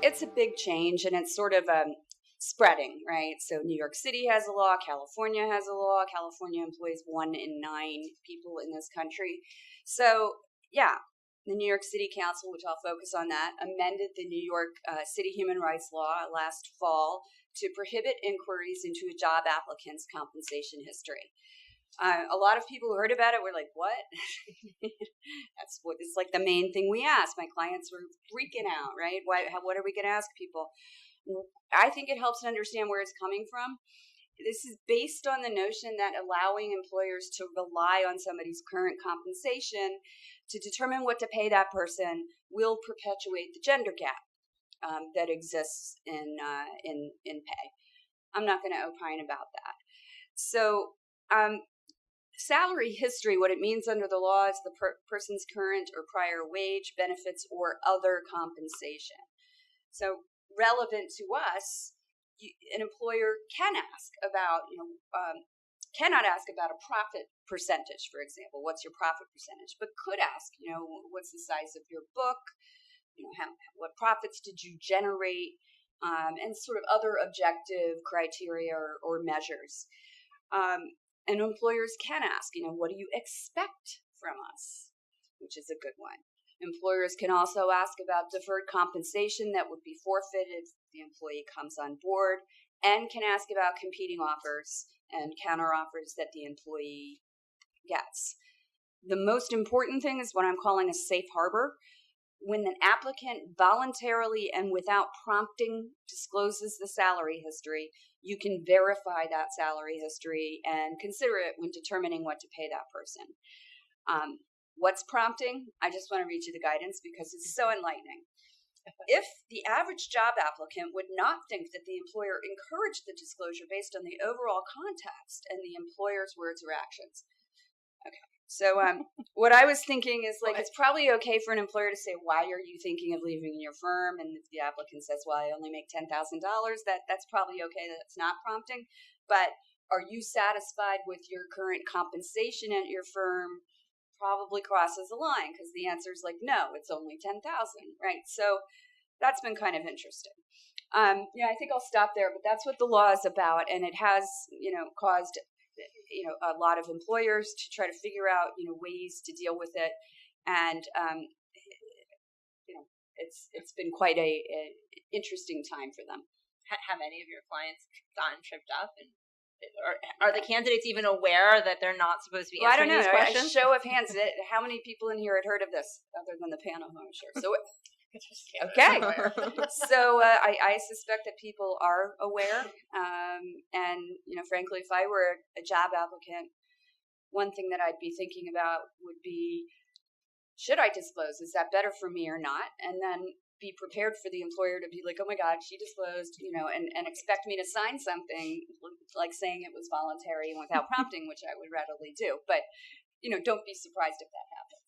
It's a big change, and it's sort of spreading, right? So New York City has a law, California has a law. California employs 1 in 9 people in this country. So, yeah, the New York City Council, which I'll focus on that, amended the New York City Human Rights Law last fall to prohibit inquiries into a job applicant's compensation history. A lot of people who heard about it were like, what? That's what it's like the main thing we ask. My clients were freaking out, right? What are we going to ask people? I think it helps to understand where it's coming from. This is based on the notion that allowing employers to rely on somebody's current compensation to determine what to pay that person will perpetuate the gender gap that exists in pay. I'm not going to opine about that. So, salary history, what it means under the law is the person's current or prior wage, benefits, or other compensation. So, relevant to us, an employer can ask about, cannot ask about a profit percentage, for example. What's your profit percentage? But could ask, what's the size of your book? What profits did you generate? And sort of other objective criteria or measures. And employers can ask, what do you expect from us? Which is a good one. Employers can also ask about deferred compensation that would be forfeited if the employee comes on board, and can ask about competing offers and counteroffers that the employee gets. The most important thing is what I'm calling a safe harbor. When an applicant voluntarily and without prompting discloses the salary history, you can verify that salary history and consider it when determining what to pay that person. What's prompting? I just want to read you the guidance because it's so enlightening. If the average job applicant would not think that the employer encouraged the disclosure based on the overall context and the employer's words or actions. Okay. So what I was thinking is it's probably okay for an employer to say, why are you thinking of leaving your firm? And if the applicant says, well, I only make $10,000, that's probably okay. That's not prompting. But are you satisfied with your current compensation at your firm? Probably crosses a line because the answer is no, it's only 10,000, right? So that's been kind of interesting. I think I'll stop there, but that's what the law is about. And it has, caused a lot of employers to try to figure out, ways to deal with it. And, it's been quite a interesting time for them. Have any of your clients gotten tripped up? And are the candidates even aware that they're not supposed to be answering these questions? A show of hands, how many people in here had heard of this other than the panel, I'm sure. So, okay. So I suspect that people are aware. And, frankly, if I were a job applicant, one thing that I'd be thinking about would be, should I disclose? Is that better for me or not? And then be prepared for the employer to be like, oh my God, she disclosed, and expect me to sign something like saying it was voluntary and without prompting, which I would readily do. But, don't be surprised if that happens.